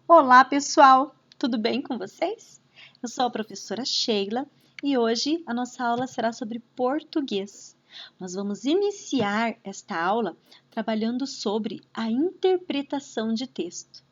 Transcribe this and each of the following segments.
Olá, pessoal! Tudo bem com vocês? Eu sou a professora Sheila e hoje a nossa aula será sobre português. Nós vamos iniciar esta aula trabalhando sobre a interpretação de texto.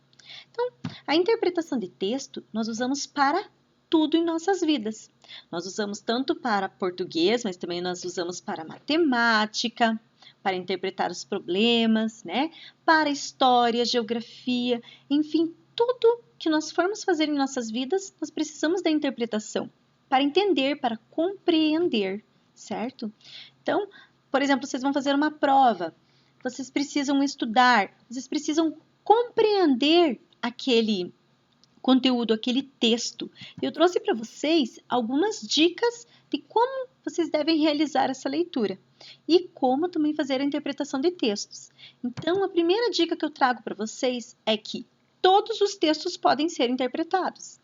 Então, a interpretação de texto nós usamos para tudo em nossas vidas. Nós usamos tanto para português, mas também nós usamos para matemática, para interpretar os problemas, né? Para história, geografia, enfim, tudo que nós formos fazer em nossas vidas, nós precisamos da interpretação para entender, para compreender, certo? Então, por exemplo, vocês vão fazer uma prova, vocês precisam estudar, vocês precisam compreender aquele conteúdo, aquele texto. Eu trouxe para vocês algumas dicas de como vocês devem realizar essa leitura e como também fazer a interpretação de textos. Então, a primeira dica que eu trago para vocês é que todos os textos podem ser interpretados.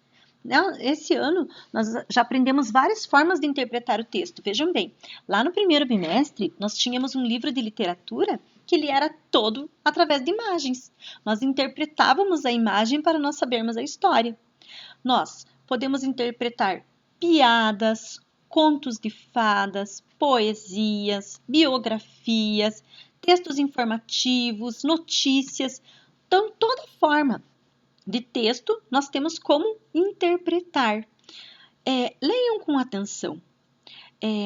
Esse ano, nós já aprendemos várias formas de interpretar o texto. Vejam bem, lá no primeiro bimestre, nós tínhamos um livro de literatura que ele era todo através de imagens. Nós interpretávamos a imagem para nós sabermos a história. Nós podemos interpretar piadas, contos de fadas, poesias, biografias, textos informativos, notícias. Então, toda forma de texto nós temos como interpretar. Leiam com atenção.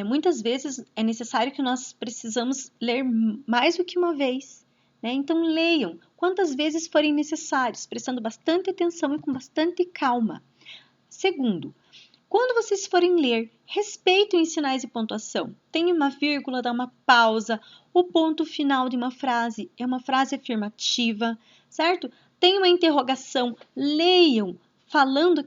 Muitas vezes é necessário que nós precisamos ler mais do que uma vez, né? Então leiam quantas vezes forem necessários, prestando bastante atenção e com bastante calma. Segundo, quando vocês forem ler, respeitem os sinais de pontuação. Tem uma vírgula, dá uma pausa, o ponto final de uma frase é uma frase afirmativa, certo? Tem uma interrogação, leiam falando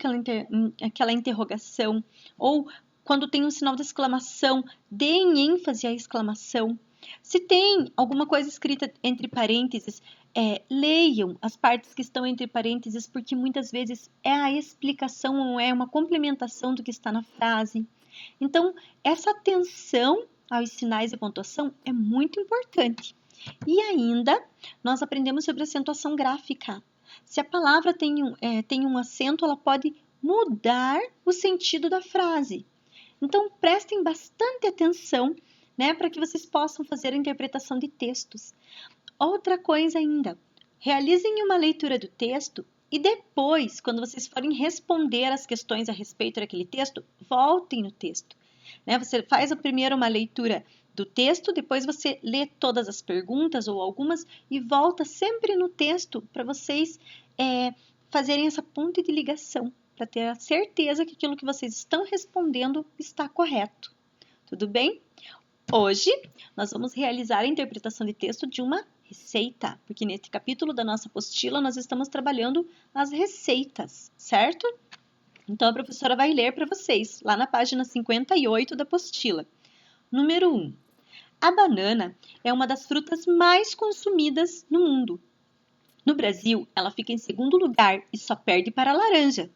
aquela interrogação, ou quando tem um sinal de exclamação, deem ênfase à exclamação. Se tem alguma coisa escrita entre parênteses, leiam as partes que estão entre parênteses, porque muitas vezes é a explicação ou é uma complementação do que está na frase. Então, essa atenção aos sinais de pontuação é muito importante. E ainda, nós aprendemos sobre acentuação gráfica. Se a palavra tem um acento, ela pode mudar o sentido da frase. Então, prestem bastante atenção, né, para que vocês possam fazer a interpretação de textos. Outra coisa ainda, realizem uma leitura do texto e depois, quando vocês forem responder as questões a respeito daquele texto, voltem no texto. Né? Você faz primeiro uma leitura do texto, depois você lê todas as perguntas ou algumas e volta sempre no texto para vocês fazerem essa ponte de ligação, para ter a certeza que aquilo que vocês estão respondendo está correto. Tudo bem? Hoje, nós vamos realizar a interpretação de texto de uma receita, porque nesse capítulo da nossa apostila nós estamos trabalhando as receitas, certo? Então, a professora vai ler para vocês, lá na página 58 da apostila. Número 1. A banana é uma das frutas mais consumidas no mundo. No Brasil, ela fica em segundo lugar e só perde para a laranja.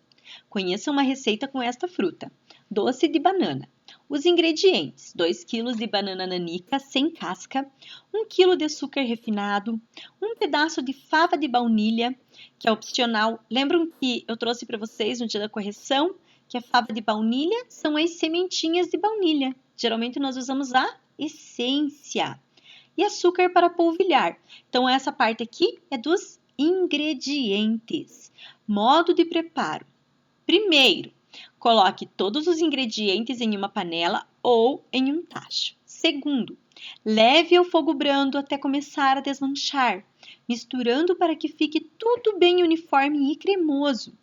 Conheça uma receita com esta fruta. Doce de banana. Os ingredientes: 2 kg de banana nanica sem casca, 1 kg de açúcar refinado, um pedaço de fava de baunilha, que é opcional. Lembram que eu trouxe para vocês no dia da correção que a fava de baunilha são as sementinhas de baunilha. Geralmente nós usamos a essência. E açúcar para polvilhar. Então, essa parte aqui é dos ingredientes. Modo de preparo. Primeiro, coloque todos os ingredientes em uma panela ou em um tacho. Segundo, leve ao fogo brando até começar a desmanchar, misturando para que fique tudo bem uniforme e cremoso.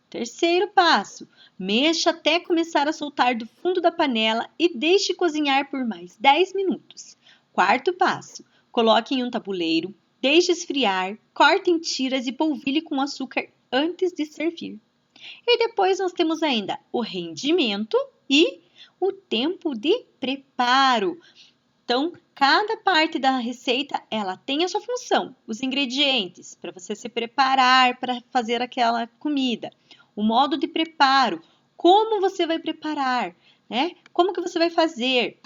Terceiro passo, mexa até começar a soltar do fundo da panela e deixe cozinhar por mais 10 minutos. Quarto passo, coloque em um tabuleiro, deixe esfriar, corte em tiras e polvilhe com açúcar antes de servir. E depois nós temos ainda o rendimento e o tempo de preparo. Então, cada parte da receita, ela tem a sua função. Os ingredientes, para você se preparar para fazer aquela comida. O modo de preparo, como você vai preparar, né? Como que você vai fazer.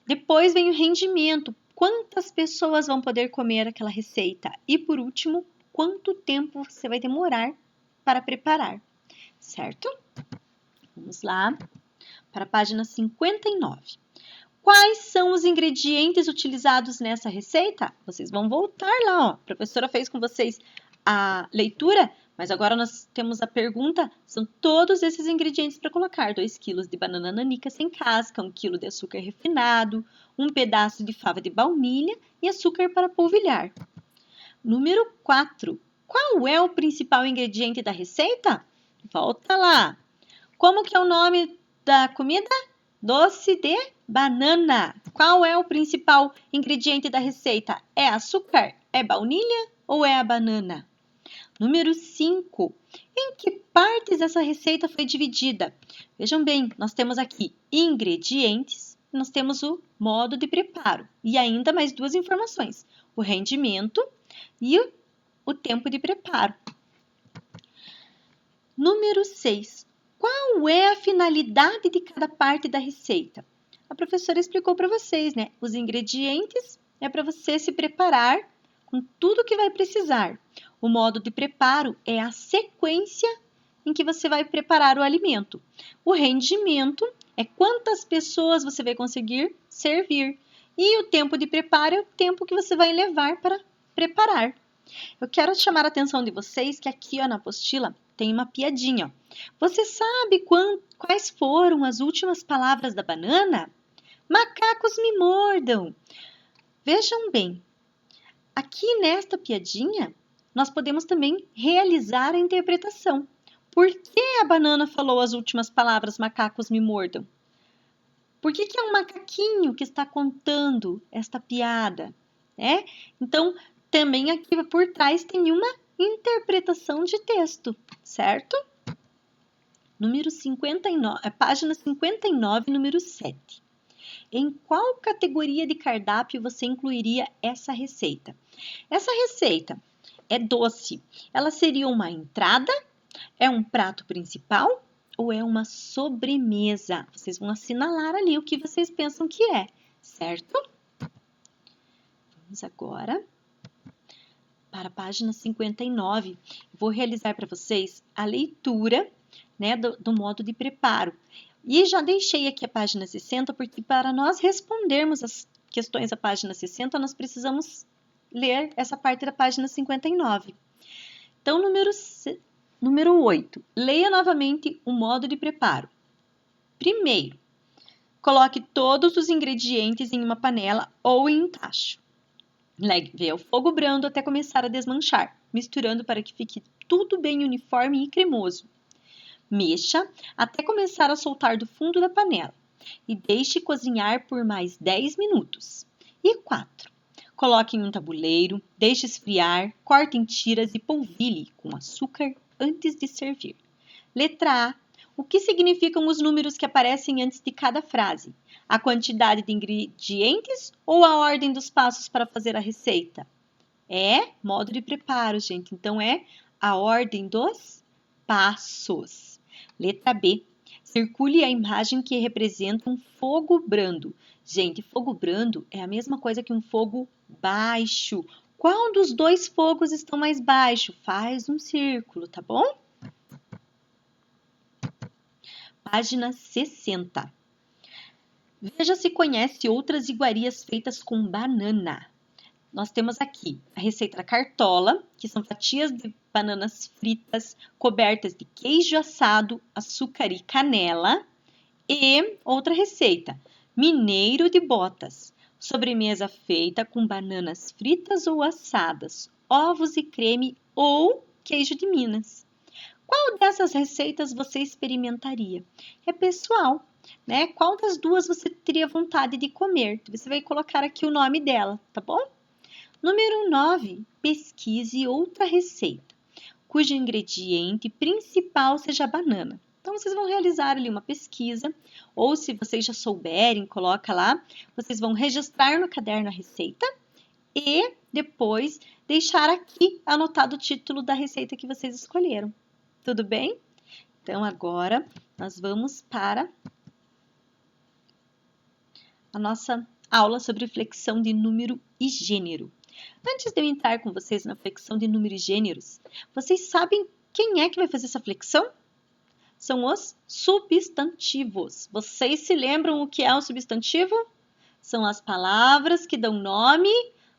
Depois vem o rendimento, quantas pessoas vão poder comer aquela receita. E por último, quanto tempo você vai demorar para preparar, certo? Vamos lá para a página 59. Quais são os ingredientes utilizados nessa receita? Vocês vão voltar lá, ó. A professora fez com vocês a leitura, mas agora nós temos a pergunta. São todos esses ingredientes para colocar. 2 kg de banana nanica sem casca, 1 kg de açúcar refinado, um pedaço de fava de baunilha e açúcar para polvilhar. Número 4. Qual é o principal ingrediente da receita? Volta lá. Como que é o nome da comida? Doce de banana. Qual é o principal ingrediente da receita? É açúcar? É baunilha ou é a banana? Número 5. Em que partes essa receita foi dividida? Vejam bem, nós temos aqui ingredientes, nós temos o modo de preparo e ainda mais 2 informações, o rendimento e o tempo de preparo. Número 6. Qual é a finalidade de cada parte da receita? A professora explicou para vocês, né? Os ingredientes é para você se preparar com tudo que vai precisar. O modo de preparo é a sequência em que você vai preparar o alimento. O rendimento é quantas pessoas você vai conseguir servir. E o tempo de preparo é o tempo que você vai levar para preparar. Eu quero chamar a atenção de vocês que aqui, ó, na apostila tem uma piadinha. Você sabe quais foram as últimas palavras da banana? Macacos me mordam. Vejam bem, aqui nesta piadinha, nós podemos também realizar a interpretação. Por que a banana falou as últimas palavras, macacos me mordam? Por que é um macaquinho que está contando esta piada? Né? Então, também aqui por trás tem uma interpretação de texto, certo? Número 59, página 59, número 7. Em qual categoria de cardápio você incluiria essa receita? Essa receita é doce. Ela seria uma entrada? É um prato principal? Ou é uma sobremesa? Vocês vão assinalar ali o que vocês pensam que é, certo? Vamos agora para a página 59. Vou realizar para vocês a leitura, né, do modo de preparo. E já deixei aqui a página 60, porque para nós respondermos as questões da página 60, nós precisamos ler essa parte da página 59. Então, número 8. Leia novamente o modo de preparo. Primeiro, coloque todos os ingredientes em uma panela ou em um tacho. Leve ao fogo brando até começar a desmanchar, misturando para que fique tudo bem uniforme e cremoso. Mexa até começar a soltar do fundo da panela e deixe cozinhar por mais 10 minutos. E 4. Coloque em um tabuleiro, deixe esfriar, corte em tiras e polvilhe com açúcar antes de servir. Letra A. O que significam os números que aparecem antes de cada frase? A quantidade de ingredientes ou a ordem dos passos para fazer a receita? É modo de preparo, gente. Então, é a ordem dos passos. Letra B. Circule a imagem que representa um fogo brando. Gente, fogo brando é a mesma coisa que um fogo baixo. Qual dos 2 fogos estão mais baixo? Faz um círculo, tá bom? Página 60. Veja se conhece outras iguarias feitas com banana. Nós temos aqui a receita da cartola, que são fatias de bananas fritas cobertas de queijo assado, açúcar e canela. E outra receita, mineiro de botas, sobremesa feita com bananas fritas ou assadas, ovos e creme ou queijo de Minas. Qual dessas receitas você experimentaria? É pessoal, né? Qual das 2 você teria vontade de comer? Você vai colocar aqui o nome dela, tá bom? Número 9. Pesquise outra receita, cujo ingrediente principal seja a banana. Então, vocês vão realizar ali uma pesquisa, ou se vocês já souberem, coloca lá, vocês vão registrar no caderno a receita e depois deixar aqui anotado o título da receita que vocês escolheram. Tudo bem? Então, agora nós vamos para a nossa aula sobre flexão de número e gênero. Antes de eu entrar com vocês na flexão de número e gêneros, vocês sabem Quem é que vai fazer essa flexão? São os substantivos. Vocês se lembram o que é um substantivo? São as palavras que dão nome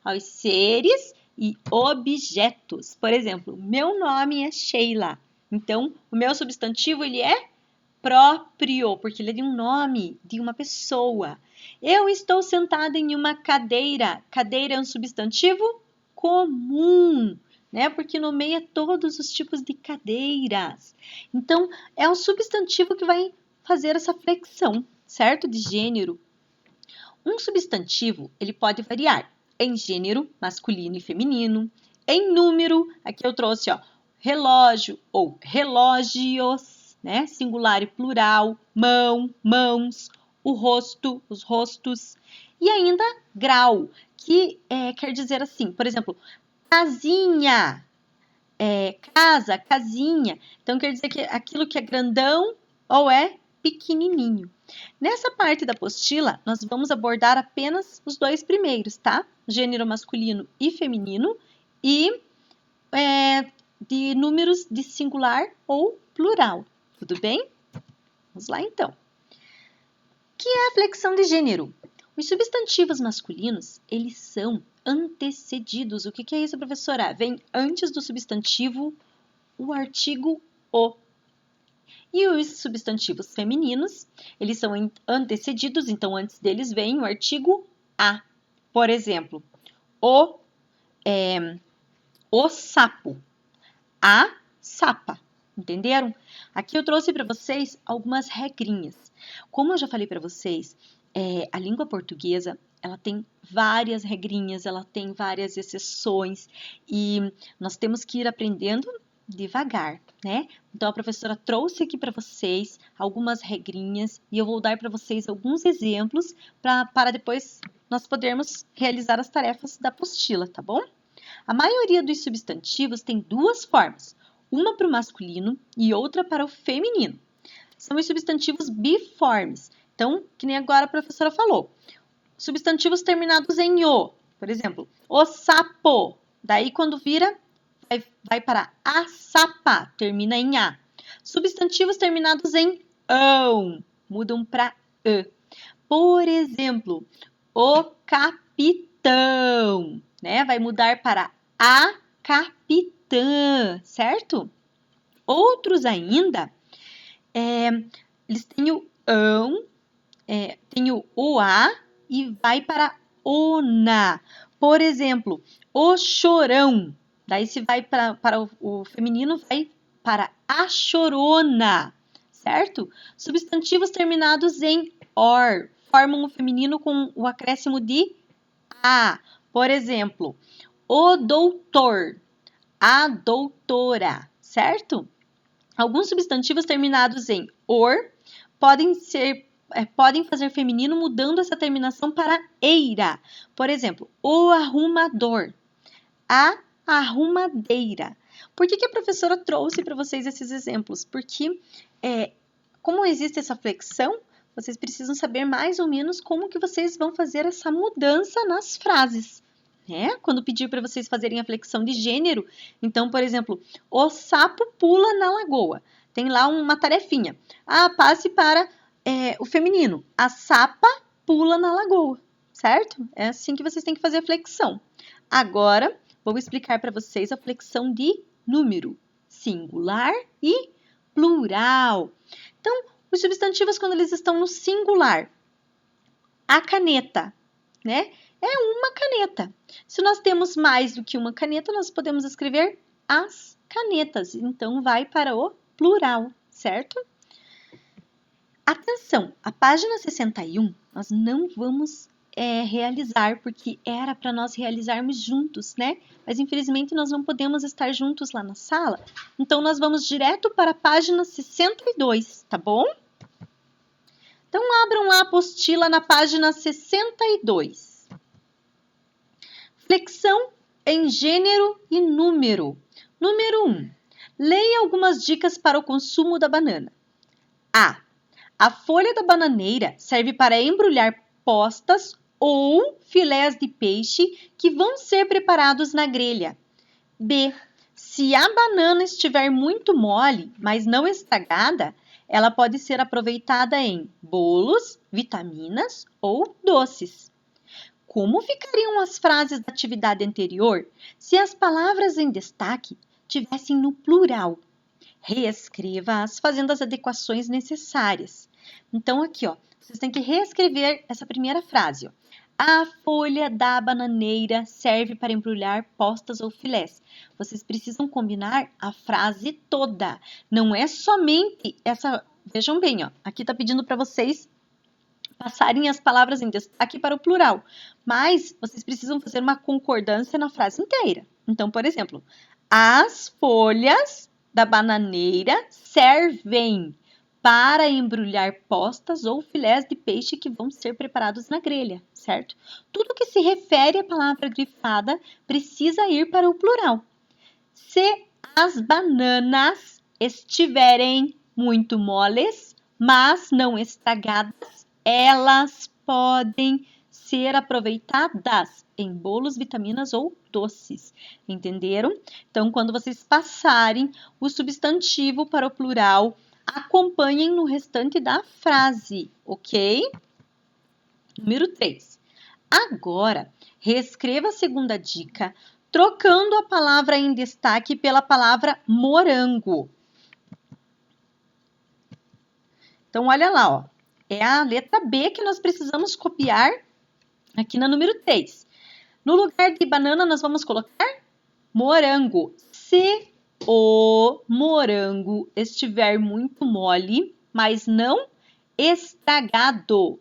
aos seres e objetos. Por exemplo, meu nome é Sheila. Então, o meu substantivo ele é próprio, porque ele é de um nome, de uma pessoa. Eu estou sentada em uma cadeira. Cadeira é um substantivo comum, né? Porque nomeia todos os tipos de cadeiras. Então, é um substantivo que vai fazer essa flexão, certo? De gênero. Um substantivo, ele pode variar em gênero, masculino e feminino, em número, aqui eu trouxe, ó, relógio ou relógios, né? Singular e plural, mão, mãos, o rosto, os rostos, e ainda grau, que quer dizer assim, por exemplo, casinha, casa, casinha. Então, quer dizer que aquilo que é grandão ou é pequenininho. Nessa parte da apostila, nós vamos abordar apenas os dois primeiros, tá? Gênero masculino e feminino e de números de singular ou plural. Tudo bem? Vamos lá, então. O que é a flexão de gênero? Os substantivos masculinos, eles são antecedidos. O que é isso, professora? Vem antes do substantivo o artigo o. E os substantivos femininos, eles são antecedidos, então antes deles vem o artigo a. Por exemplo, o sapo, a sapa. Entenderam? Aqui eu trouxe para vocês algumas regrinhas. Como eu já falei para vocês, a língua portuguesa, ela tem várias regrinhas, ela tem várias exceções e nós temos que ir aprendendo devagar, né? Então, a professora trouxe aqui para vocês algumas regrinhas e eu vou dar para vocês alguns exemplos para depois nós podermos realizar as tarefas da apostila, tá bom? A maioria dos substantivos tem duas formas, uma para o masculino e outra para o feminino. São os substantivos biformes. Então, que nem agora a professora falou, substantivos terminados em o, por exemplo, o sapo, daí quando vira, vai para a sapa, termina em a. Substantivos terminados em ão, mudam para ã. Por exemplo, o capitão, né? Vai mudar para a capitã, certo? Outros ainda, eles têm o ão, tem o a e vai para ona. Por exemplo, o chorão. Daí, se vai para o feminino, vai para a chorona, certo? Substantivos terminados em or formam o feminino com o acréscimo de a. Por exemplo, o doutor, a doutora, certo? Alguns substantivos terminados em or podem fazer feminino mudando essa terminação para eira. Por exemplo, o arrumador, a arrumadeira. Por que a professora trouxe para vocês esses exemplos? Porque, como existe essa flexão, vocês precisam saber mais ou menos como que vocês vão fazer essa mudança nas frases. Né? Quando pedir para vocês fazerem a flexão de gênero, então, por exemplo, o sapo pula na lagoa. Tem lá uma tarefinha. Passe para o feminino. A sapa pula na lagoa, certo? É assim que vocês têm que fazer a flexão. Agora, vou explicar para vocês a flexão de número, singular e plural. Então, os substantivos, quando eles estão no singular, a caneta, né? É uma caneta. Se nós temos mais do que uma caneta, nós podemos escrever as canetas. Então, vai para o plural, certo? Atenção, a página 61 nós não vamos realizar, porque era para nós realizarmos juntos, né? Mas, infelizmente, nós não podemos estar juntos lá na sala. Então, nós vamos direto para a página 62, tá bom? Então, abram lá a apostila na página 62. Flexão em gênero e número. Número 1. Leia algumas dicas para o consumo da banana. A. A folha da bananeira serve para embrulhar postas ou filés de peixe que vão ser preparados na grelha. B. Se a banana estiver muito mole, mas não estragada, ela pode ser aproveitada em bolos, vitaminas ou doces. Como ficariam as frases da atividade anterior se as palavras em destaque tivessem no plural? Reescreva-as fazendo as adequações necessárias. Então, aqui, ó, vocês têm que reescrever essa primeira frase. Ó. A folha da bananeira serve para embrulhar postas ou filés. Vocês precisam combinar a frase toda. Não é somente essa... Vejam bem, ó, aqui está pedindo para vocês passarem as palavras em destaque para o plural. Mas vocês precisam fazer uma concordância na frase inteira. Então, por exemplo, as folhas da bananeira servem para embrulhar postas ou filés de peixe que vão ser preparados na grelha, certo? Tudo que se refere à palavra grifada precisa ir para o plural. Se as bananas estiverem muito moles, mas não estragadas, elas podem ser aproveitadas em bolos, vitaminas ou doces. Entenderam? Então, quando vocês passarem o substantivo para o plural, acompanhem no restante da frase, ok? Número 3. Agora, reescreva a segunda dica, trocando a palavra em destaque pela palavra morango. Então, olha lá, ó. É a letra B que nós precisamos copiar aqui na número 3. No lugar de banana, nós vamos colocar morango. Se o morango estiver muito mole, mas não estragado,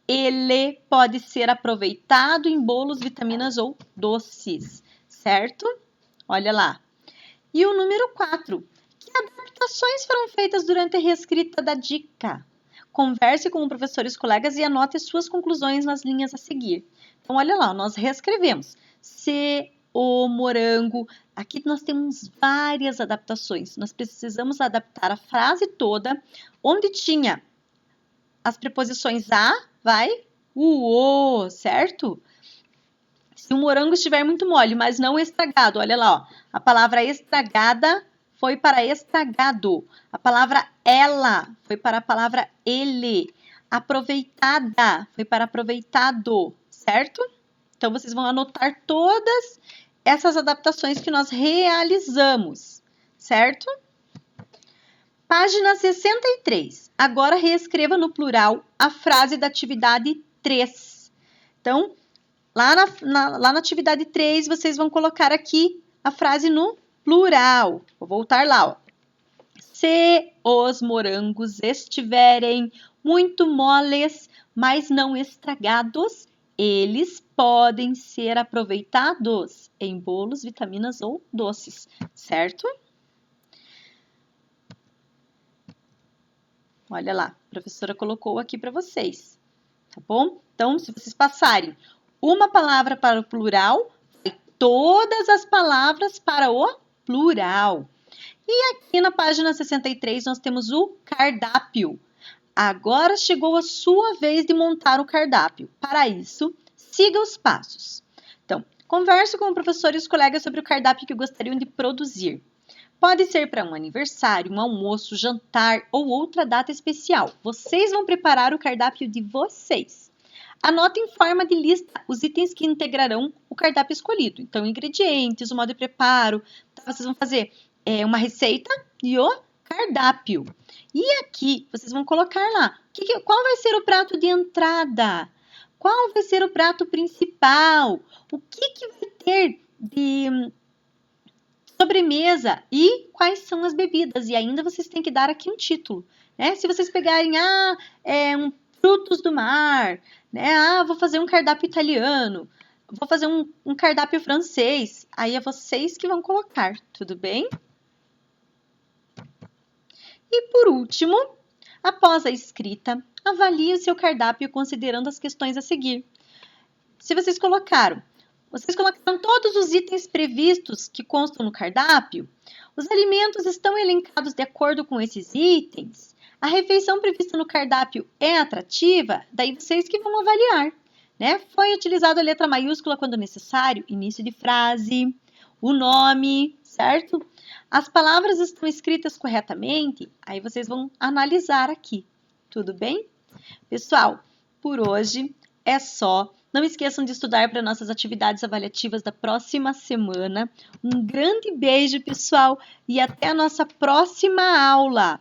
ele pode ser aproveitado em bolos, vitaminas ou doces, certo? Olha lá. E o número 4. Que adaptações foram feitas durante a reescrita da dica? Converse com o professor e os colegas e anote suas conclusões nas linhas a seguir. Então, olha lá, nós reescrevemos. Se o morango... Aqui nós temos várias adaptações. Nós precisamos adaptar a frase toda, onde tinha as preposições a, vai, o, certo? Se o morango estiver muito mole, mas não estragado, olha lá, ó, a palavra estragada foi para estragado. A palavra ela foi para a palavra ele. Aproveitada foi para aproveitado, certo? Então, vocês vão anotar todas essas adaptações que nós realizamos, certo? Página 63. Agora, reescreva no plural a frase da atividade 3. Então, lá na atividade 3, vocês vão colocar aqui a frase no plural. Vou voltar lá, ó. Se os morangos estiverem muito moles, mas não estragados, eles podem ser aproveitados em bolos, vitaminas ou doces, certo? Olha lá, a professora colocou aqui para vocês, tá bom? Então, se vocês passarem uma palavra para o plural, todas as palavras para o plural. E aqui na página 63 nós temos o cardápio. Agora chegou a sua vez de montar o cardápio. Para isso, siga os passos. Então, converse com o professor e os colegas sobre o cardápio que gostariam de produzir. Pode ser para um aniversário, um almoço, jantar ou outra data especial. Vocês vão preparar o cardápio de vocês. Anote em forma de lista os itens que integrarão o cardápio escolhido. Então, ingredientes, o modo de preparo. Então, vocês vão fazer uma receita e o cardápio. E aqui, vocês vão colocar lá, qual vai ser o prato de entrada? Qual vai ser o prato principal? O que vai ter de sobremesa? E quais são as bebidas? E ainda vocês têm que dar aqui um título, né? Se vocês pegarem, frutos do mar, né? Vou fazer um cardápio italiano, vou fazer um cardápio francês. Aí é vocês que vão colocar, tudo bem? E por último, após a escrita, avalie o seu cardápio considerando as questões a seguir. Se vocês colocaram todos os itens previstos que constam no cardápio, os alimentos estão elencados de acordo com esses itens, a refeição prevista no cardápio é atrativa, daí vocês que vão avaliar, né? Foi utilizado a letra maiúscula quando necessário, início de frase, o nome, certo? As palavras estão escritas corretamente? Aí vocês vão analisar aqui, tudo bem? Pessoal, por hoje é só. Não esqueçam de estudar para nossas atividades avaliativas da próxima semana. Um grande beijo, pessoal, e até a nossa próxima aula!